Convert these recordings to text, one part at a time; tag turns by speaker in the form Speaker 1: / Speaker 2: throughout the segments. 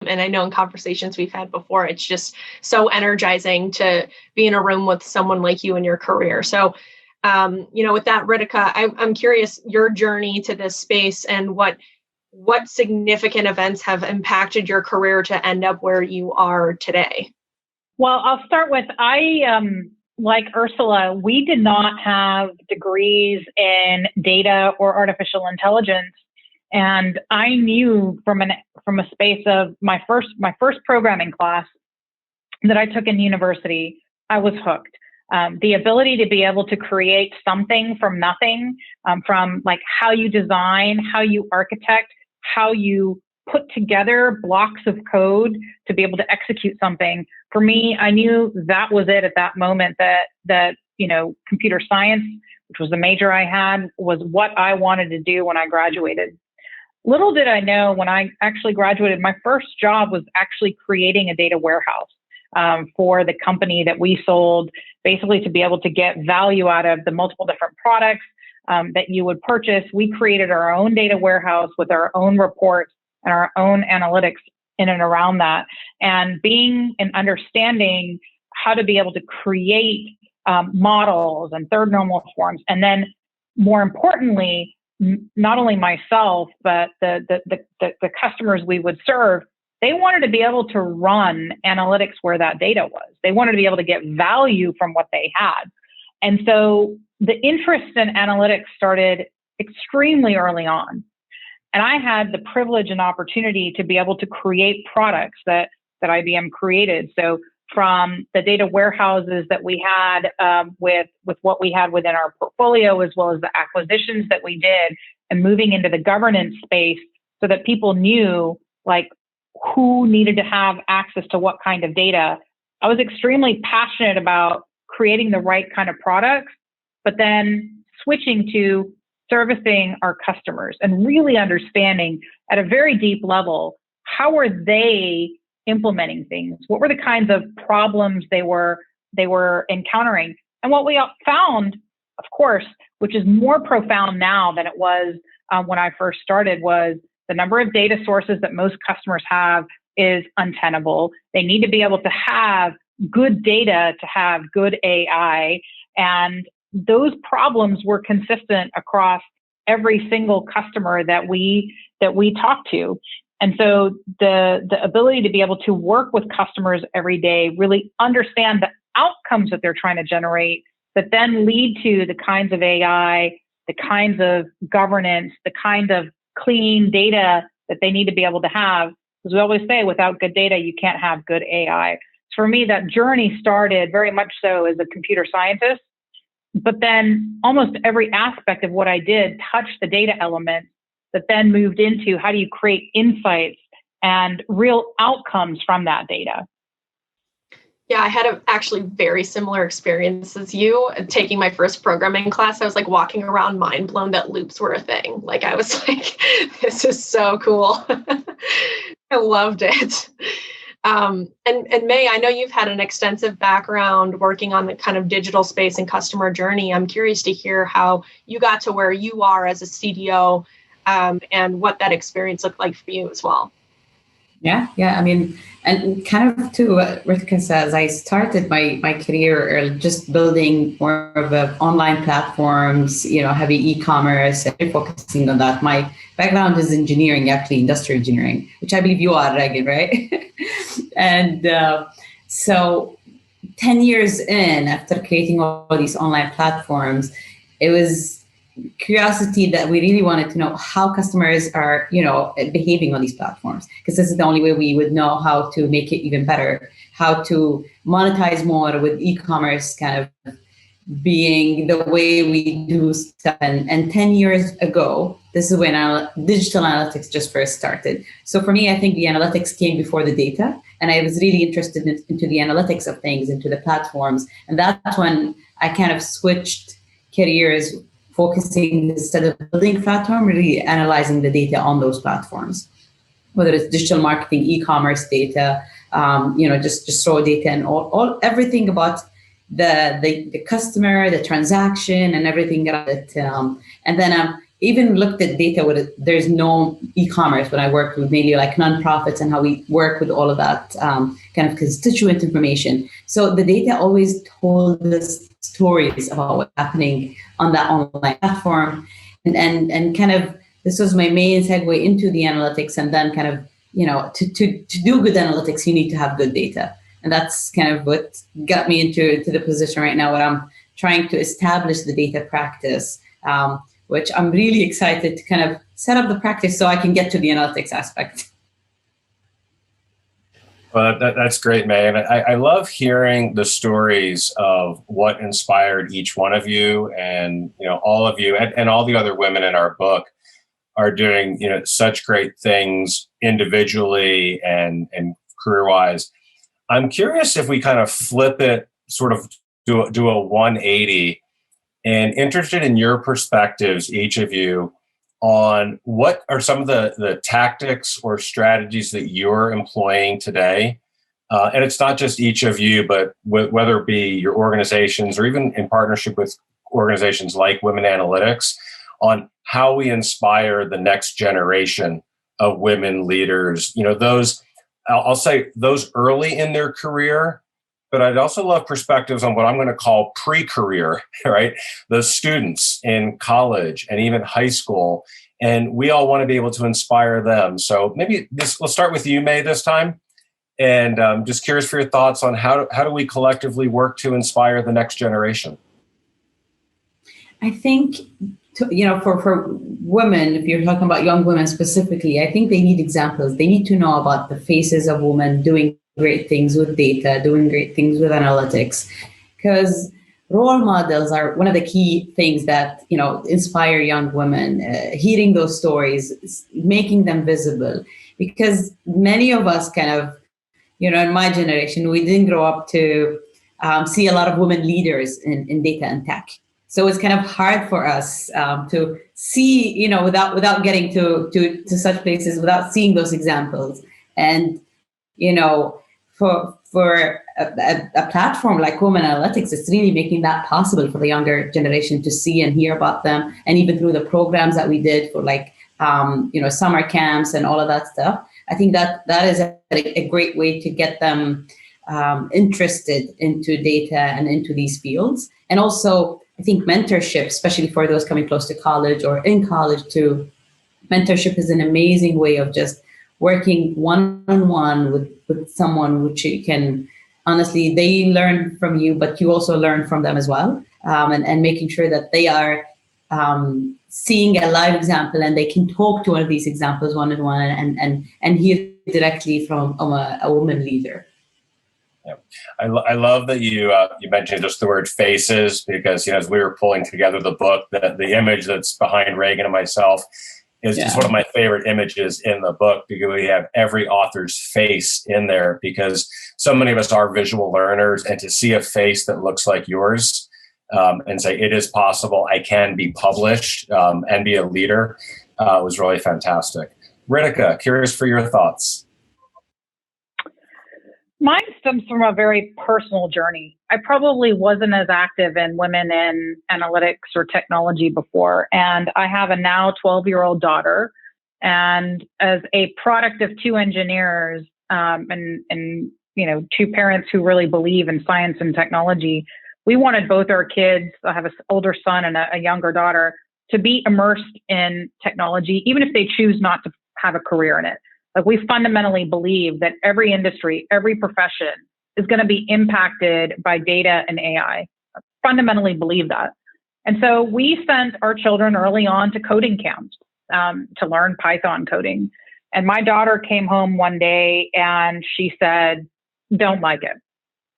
Speaker 1: And I know in conversations we've had before, it's just so energizing to be in a room with someone like you in your career. So, with that, Ritika, I'm curious your journey to this space and what significant events have impacted your career to end up where you are today.
Speaker 2: Well, I'll start with, like Ursula, we did not have degrees in data or artificial intelligence. And I knew from a space of my first programming class that I took in university, I was hooked. The ability to be able to create something from nothing, from like how you design, how you architect, how you put together blocks of code to be able to execute something. For me, I knew that was it at that moment, that computer science, which was the major I had, was what I wanted to do when I graduated. Little did I know, when I actually graduated, my first job was actually creating a data warehouse for the company that we sold, basically to be able to get value out of the multiple different products that you would purchase. We created our own data warehouse with our own reports and our own analytics in and around that. And being and understanding how to be able to create models and third normal forms. And then more importantly, not only myself, but the customers we would serve, they wanted to be able to run analytics where that data was. They wanted to be able to get value from what they had. And so the interest in analytics started extremely early on. And I had the privilege and opportunity to be able to create products that IBM created. So from the data warehouses that we had with what we had within our portfolio, as well as the acquisitions that we did, and moving into the governance space so that people knew like who needed to have access to what kind of data. I was extremely passionate about creating the right kind of products, but then switching to servicing our customers and really understanding at a very deep level, how are they implementing things? What were the kinds of problems they were encountering? And what we found, of course, which is more profound now than it was when I first started, was the number of data sources that most customers have is untenable. They need to be able to have good data to have good AI. And those problems were consistent across every single customer that we talk to. And so the ability to be able to work with customers every day, really understand the outcomes that they're trying to generate, that then lead to the kinds of AI, the kinds of governance, the kind of clean data that they need to be able to have. Because we always say, without good data, you can't have good AI. So for me, that journey started very much so as a computer scientist. But then almost every aspect of what I did touched the data element that then moved into how do you create insights and real outcomes from that data.
Speaker 1: Yeah, I had a actually very similar experience as you. Taking my first programming class, I was like walking around mind blown that loops were a thing. Like I was like, this is so cool. I loved it. And May, I know you've had an extensive background working on the kind of digital space and customer journey. I'm curious to hear how you got to where you are as a CDO, and what that experience looked like for you as well.
Speaker 3: Yeah. I mean, and kind of to what Ritika says, I started my career just building more of online platforms, heavy e-commerce, and focusing on that. My background is engineering, actually industrial engineering, which I believe you are, Regan, right? And so 10 years in, after creating all these online platforms, it was curiosity that we really wanted to know how customers are, behaving on these platforms, because this is the only way we would know how to make it even better, how to monetize more with e-commerce kind of being the way we do stuff. And 10 years ago, this is when digital analytics just first started. So for me, I think the analytics came before the data, and I was really interested into the analytics of things, into the platforms. And that's when I kind of switched careers, focusing instead of building platform, really analyzing the data on those platforms, whether it's digital marketing, e-commerce data, just raw data, and all everything about the customer, the transaction, and everything around it. And then even looked at data with it. There's no e-commerce when I worked with mainly like nonprofits and how we work with all of that kind of constituent information. So the data always told us stories about what's happening on that online platform. And kind of this was my main segue into the analytics. And then kind of, to do good analytics, you need to have good data. And that's kind of what got me into the position right now where I'm trying to establish the data practice, which I'm really excited to kind of set up the practice so I can get to the analytics aspect.
Speaker 4: Well, that's great, May. And I love hearing the stories of what inspired each one of you, and all of you and all the other women in our book are doing such great things individually and career-wise. I'm curious if we kind of flip it, sort of do a 180, and interested in your perspectives, each of you, on what are some of the tactics or strategies that you're employing today. And it's not just each of you, but whether it be your organizations or even in partnership with organizations like Women Analytics, on how we inspire the next generation of women leaders. Those, I'll say those early in their career, but I'd also love perspectives on what I'm going to call pre-career, right? The students in college and even high school. And we all want to be able to inspire them. So maybe we'll start with you, May, this time. And just curious for your thoughts on how do we collectively work to inspire the next generation?
Speaker 3: I think, for women, if you're talking about young women specifically, I think they need examples. They need to know about the faces of women doing great things with data, doing great things with analytics, because role models are one of the key things that inspire young women. Hearing those stories, making them visible, because many of us kind of, in my generation, we didn't grow up to see a lot of women leaders in data and tech. So it's kind of hard for us to see, without getting to such places, without seeing those examples. And for a platform like Women Analytics, it's really making that possible for the younger generation to see and hear about them. And even through the programs that we did for summer camps and all of that stuff, I think that is a great way to get them interested into data and into these fields. And also, I think mentorship, especially for those coming close to college or in college too, mentorship is an amazing way of just working one-on-one with someone, which you can, honestly, they learn from you, but you also learn from them as well. And making sure that they are seeing a live example and they can talk to one of these examples one-on-one and hear directly from a woman leader.
Speaker 4: Yeah. I love that you mentioned just the word faces, because as we were pulling together the book, the image that's behind Reagan and myself is just one of my favorite images in the book, because we have every author's face in there, because so many of us are visual learners, and to see a face that looks like yours and say, it is possible, I can be published and be a leader, was really fantastic. Ritika, curious for your thoughts.
Speaker 2: Mine stems from a very personal journey. I probably wasn't as active in women in analytics or technology before. And I have a now 12-year-old daughter. And as a product of two engineers and two parents who really believe in science and technology, we wanted both our kids, I have an older son and a younger daughter, to be immersed in technology, even if they choose not to have a career in it. Like, we fundamentally believe that every industry, every profession is going to be impacted by data and AI. I fundamentally believe that. And so we sent our children early on to coding camps to learn Python coding. And my daughter came home one day and she said, "Don't like it."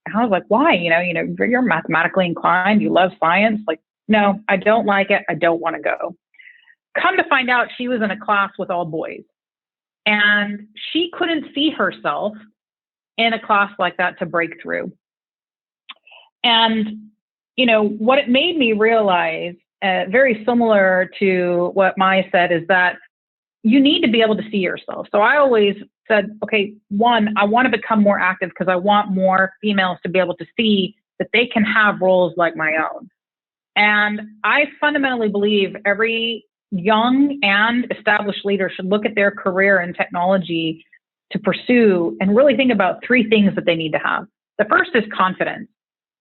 Speaker 2: And I was like, "Why? You're mathematically inclined. You love science." Like, "No, I don't like it. I don't want to go." Come to find out, she was in a class with all boys. And she couldn't see herself in a class like that to break through. And, what it made me realize, very similar to what Maya said, is that you need to be able to see yourself. So I always said, okay, one, I want to become more active because I want more females to be able to see that they can have roles like my own. And I fundamentally believe every young and established leaders should look at their career in technology to pursue and really think about three things that they need to have. The first is confidence.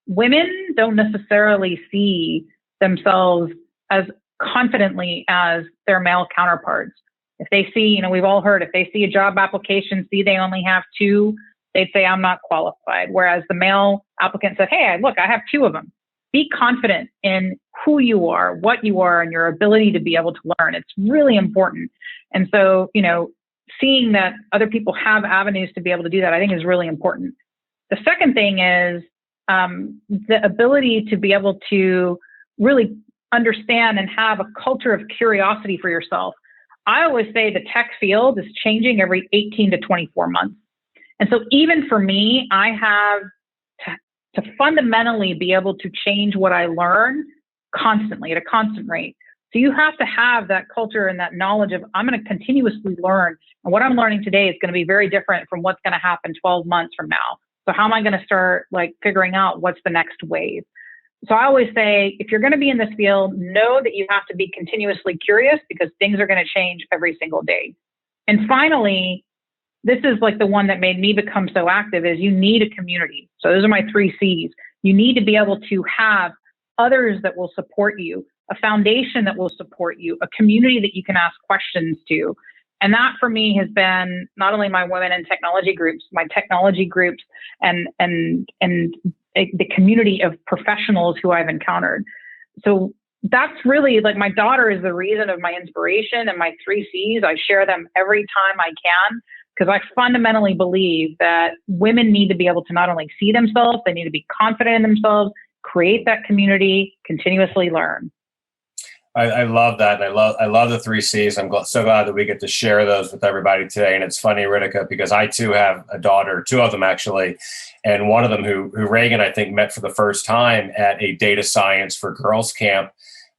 Speaker 2: Women don't necessarily see themselves as confidently as their male counterparts. If they see, we've all heard, if they see a job application, see they only have two, they'd say, I'm not qualified. Whereas the male applicant said, hey, look, I have two of them. Be confident in who you are, what you are, and your ability to be able to learn. It's really important. And so, seeing that other people have avenues to be able to do that, I think is really important. The second thing is the ability to be able to really understand and have a culture of curiosity for yourself. I always say the tech field is changing every 18 to 24 months. And so even for me, I have to fundamentally be able to change what I learn constantly at a constant rate. So you have to have that culture and that knowledge of, I'm going to continuously learn. And what I'm learning today is going to be very different from what's going to happen 12 months from now. So how am I going to start figuring out what's the next wave? So I always say, if you're going to be in this field, know that you have to be continuously curious because things are going to change every single day. And finally, this is the one that made me become so active, is you need a community. So those are my 3 C's. You need to be able to have others that will support you, a foundation that will support you, a community that you can ask questions to. And that for me has been not only my women in technology groups, my technology groups, and the community of professionals who I've encountered. So that's really my daughter is the reason of my inspiration, and my 3 C's. I share them every time I can because I fundamentally believe that women need to be able to not only see themselves, they need to be confident in themselves, create that community, continuously learn.
Speaker 4: I love that. And I love the 3 C's. I'm so glad that we get to share those with everybody today. And it's funny, Ritika, because I too have a daughter, 2 of them actually. And one of them who Reagan, I think, met for the first time at a data science for girls camp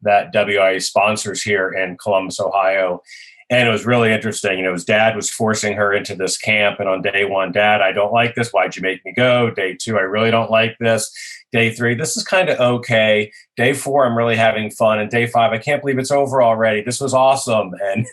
Speaker 4: that WIA sponsors here in Columbus, Ohio. And it was really interesting. His dad was forcing her into this camp. And on day 1, Dad, I don't like this. Why'd you make me go? Day 2, I really don't like this. Day 3, this is kind of okay. Day 4, I'm really having fun. And day 5, I can't believe it's over already. This was awesome. And,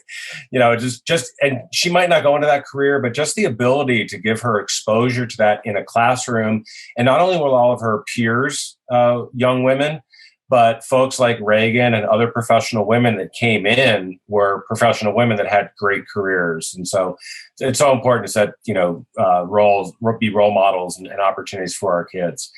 Speaker 4: and she might not go into that career, but just the ability to give her exposure to that in a classroom. And not only with all of her peers, young women, but folks like Reagan and other professional women that came in were professional women that had great careers. And so it's so important to set, be role models and opportunities for our kids.